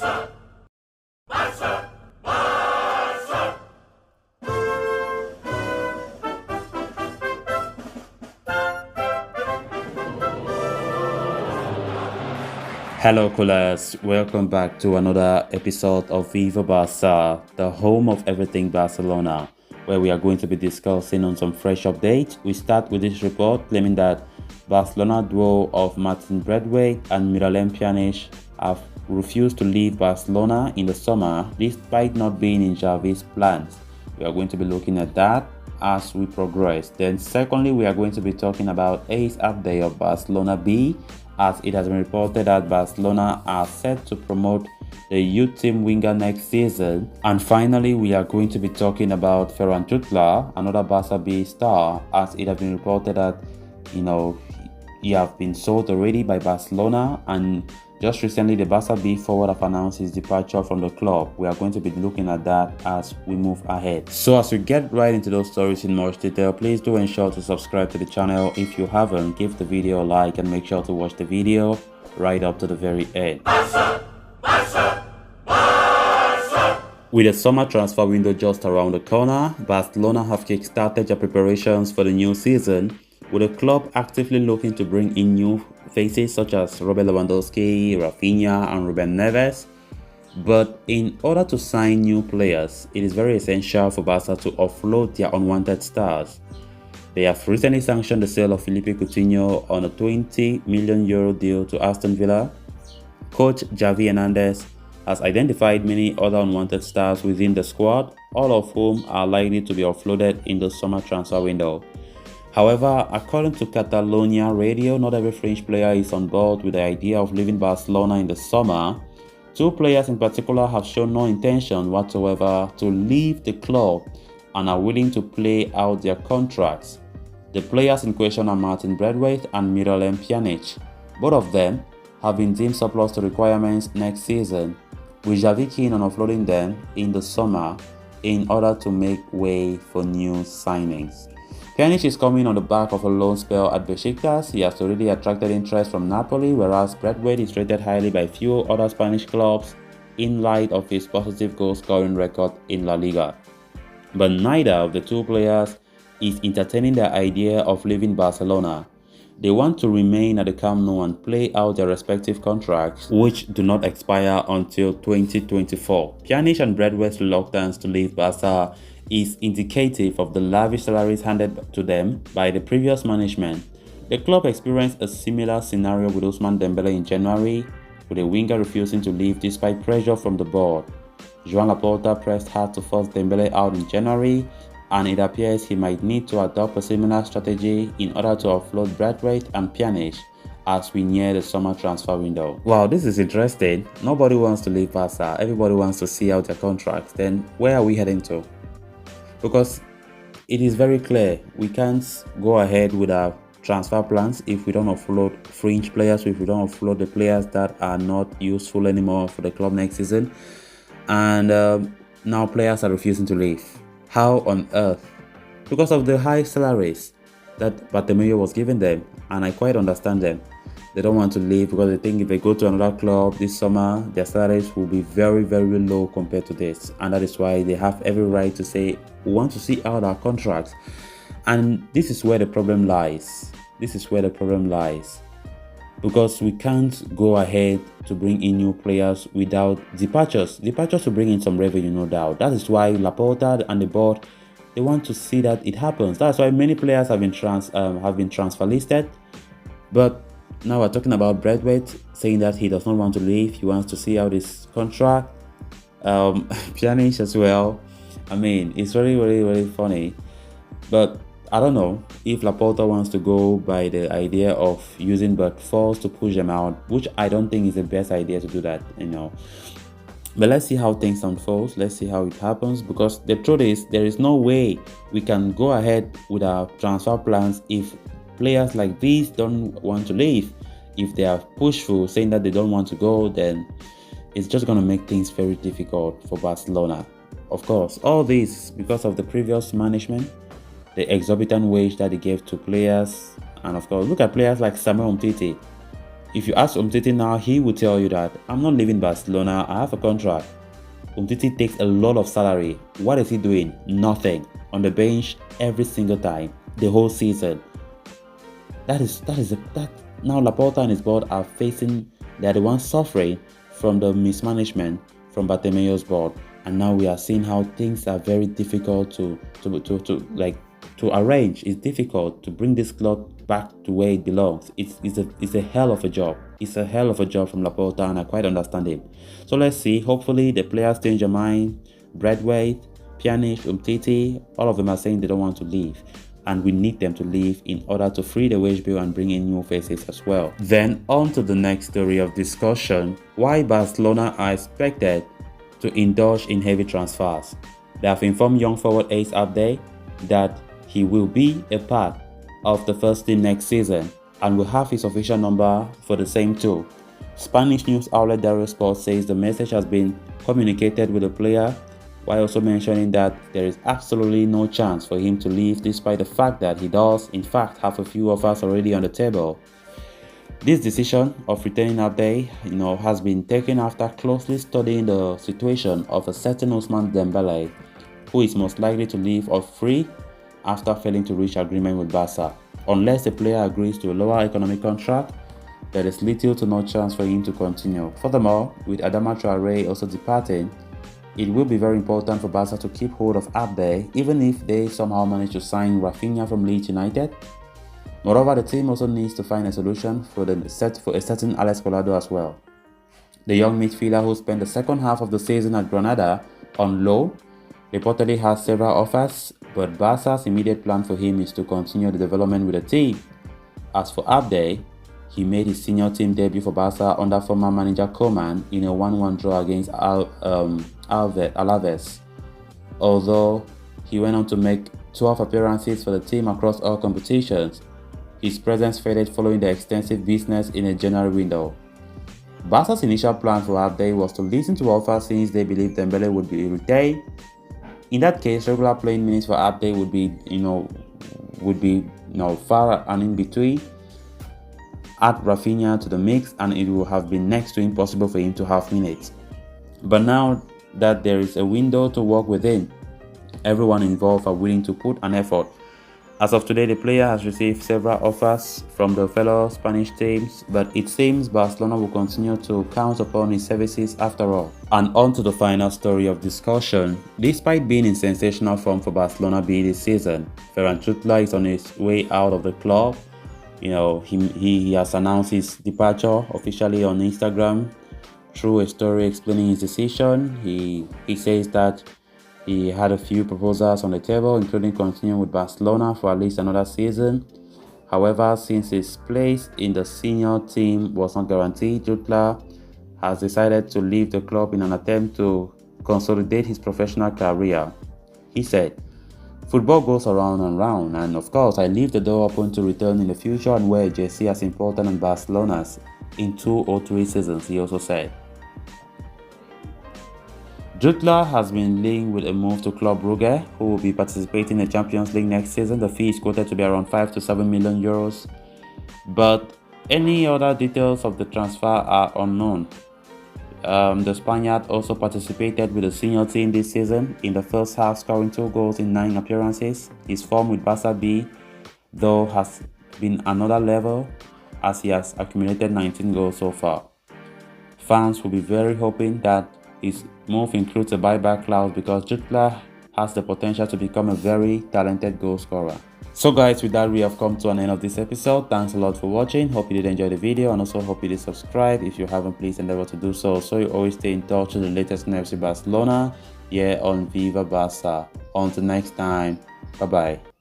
Hello, coolers. Welcome back to another episode of Viva Barça, the home of everything Barcelona, where we are going to be discussing on some fresh updates. We start with this report claiming that Barcelona duo of Martin Braithwaite and Miralem Pjanic have refused to leave Barcelona in the summer, despite not being in Xavi's plans. We are going to be looking at that as we progress. Then secondly, we are going to be talking about Ace Abde of Barcelona B, as it has been reported that Barcelona are set to promote the youth team winger next season. And finally, we are going to be talking about Ferran Jutglà, another Barça B star, as it has been reported that he has been sold already by Barcelona, and just recently the Barça B forward have announced his departure from the club. We are going to be looking at that as we move ahead. So as we get right into those stories in much detail, please do ensure to subscribe to the channel. If you haven't, give the video a like and make sure to watch the video right up to the very end. Barça, Barça, Barça. With the summer transfer window just around the corner, Barcelona have kick-started their preparations for the new season, with the club actively looking to bring in new faces such as Robert Lewandowski, Rafinha and Ruben Neves. But in order to sign new players, it is very essential for Barca to offload their unwanted stars. They have recently sanctioned the sale of Philippe Coutinho on a €20 million deal to Aston Villa. Coach Xavi Hernandez has identified many other unwanted stars within the squad, all of whom are likely to be offloaded in the summer transfer window. However, according to Catalonia Radio, not every French player is on board with the idea of leaving Barcelona in the summer. Two players in particular have shown no intention whatsoever to leave the club and are willing to play out their contracts. The players in question are Martin Braithwaite and Miralem Pjanic. Both of them have been deemed surplus to requirements next season, with Xavi keen on offloading them in the summer in order to make way for new signings. Pjanic is coming on the back of a loan spell at Besiktas. He has already attracted interest from Napoli, whereas Braithwaite is rated highly by few other Spanish clubs in light of his positive goal-scoring record in La Liga. But neither of the two players is entertaining the idea of leaving Barcelona. They want to remain at the Camp Nou and play out their respective contracts, which do not expire until 2024. Pjanic and Braithwaite's reluctance to leave Barca is indicative of the lavish salaries handed to them by the previous management. The club experienced a similar scenario with Ousmane Dembélé in January, with a winger refusing to leave despite pressure from the board. Joan Laporta pressed hard to force Dembélé out in January, and it appears he might need to adopt a similar strategy in order to offload Braithwaite and Pjanic as we near the summer transfer window. Wow, this is interesting. Nobody wants to leave Barca. Everybody wants to see out their contracts. Then where are we heading to? Because it is very clear we can't go ahead with our transfer plans if we don't offload fringe players, if we don't offload the players that are not useful anymore for the club next season. And now players are refusing to leave. How on earth? Because of the high salaries that Bartomeu was giving them, and I quite understand them. They don't want to leave because they think if they go to another club this summer, their salaries will be very, very low compared to this. And that is why they have every right to say, we want to see out our contracts. And this is where the problem lies. This is where the problem lies. Because we can't go ahead to bring in new players without departures. Departures to bring in some revenue, no doubt. That is why Laporta and the board, they want to see that it happens. That's why many players have been transfer listed. But now we're talking about Braithwaite saying that he does not want to leave. He wants to see out his contract. Pjanic as well. I mean, it's very, very, very funny. But I don't know if Laporta wants to go by the idea of using but force to push them out, which I don't think is the best idea to do that, But let's see how things unfold. Let's see how it happens, because the truth is there is no way we can go ahead with our transfer plans if players like these don't want to leave. If they are pushful, saying that they don't want to go, then it's just going to make things very difficult for Barcelona. Of course, all this because of the previous management, the exorbitant wage that they gave to players, and of course, look at players like Samuel Umtiti. If you ask Umtiti now, he will tell you that I'm not leaving Barcelona, I have a contract. Umtiti takes a lot of salary. What is he doing? Nothing. On the bench every single time, the whole season. That now Laporta and his board are facing, they're the ones suffering from the mismanagement from Bartomeu's board. And now we are seeing how things are very difficult to arrange. It's difficult to bring this club back to where it belongs. It's a hell of a job. It's a hell of a job from Laporta, and I quite understand him. So let's see. Hopefully the players change their mind. Braithwaite, Pjanic, Umtiti, all of them are saying they don't want to leave. And we need them to leave in order to free the wage bill and bring in new faces as well. Then on to the next story of discussion, why Barcelona are expected to indulge in heavy transfers. They have informed young forward Ace Abde that he will be a part of the first team next season and will have his official number for the same too. Spanish news outlet Diario Sport says the message has been communicated with the player, while also mentioning that there is absolutely no chance for him to leave, despite the fact that he does in fact have a few offers already on the table. This decision of returning Abde, has been taken after closely studying the situation of a certain Ousmane Dembele, who is most likely to leave or free after failing to reach agreement with Barça. Unless the player agrees to a lower economic contract, there is little to no chance for him to continue. Furthermore, with Adama Traoré also departing, it will be very important for Barça to keep hold of Abde, even if they somehow manage to sign Rafinha from Leeds United. Moreover, the team also needs to find a solution for a certain Alex Collado as well. The young midfielder, who spent the second half of the season at Granada on loan, reportedly has several offers, but Barca's immediate plan for him is to continue the development with the team. As for Abde, he made his senior team debut for Barca under former manager Koeman in a 1-1 draw against Alaves. Although he went on to make 12 appearances for the team across all competitions, his presence faded following the extensive business in a January window. Barca's initial plan for Abde was to listen to offers since they believed Dembele would be retained. In that case, regular playing minutes for Abde would be far and in between. Add Rafinha to the mix and it would have been next to impossible for him to have minutes. But now that there is a window to work within, everyone involved are willing to put an effort. As of today, the player has received several offers from the fellow Spanish teams, but it seems Barcelona will continue to count upon his services after all. And on to the final story of discussion. Despite being in sensational form for Barcelona B this season, Ferran Jutglà is on his way out of the club. He has announced his departure officially on Instagram through a story explaining his decision. He says that he had a few proposals on the table, including continuing with Barcelona for at least another season. However, since his place in the senior team was not guaranteed, Jutgla has decided to leave the club in an attempt to consolidate his professional career. He said, "Football goes around and round, and of course I leave the door open to return in the future and wear a jersey as important as Barcelona's in 2 or 3 seasons," he also said. Jutgla has been linked with a move to Club Brugge, who will be participating in the Champions League next season. The fee is quoted to be around 5 to 7 million euros, but any other details of the transfer are unknown. The Spaniard also participated with the senior team this season in the first half, scoring 2 goals in 9 appearances. His form with Barca B, though, has been another level as he has accumulated 19 goals so far. Fans will be very hoping that his move includes a buyback clause because Jutgla has the potential to become a very talented goal scorer. So guys, with that we have come to an end of this episode. Thanks a lot for watching. Hope you did enjoy the video and also hope you did subscribe. If you haven't, please endeavor to do so you always stay in touch with the latest in FC Barcelona here on Viva Barça. Until next time, bye bye.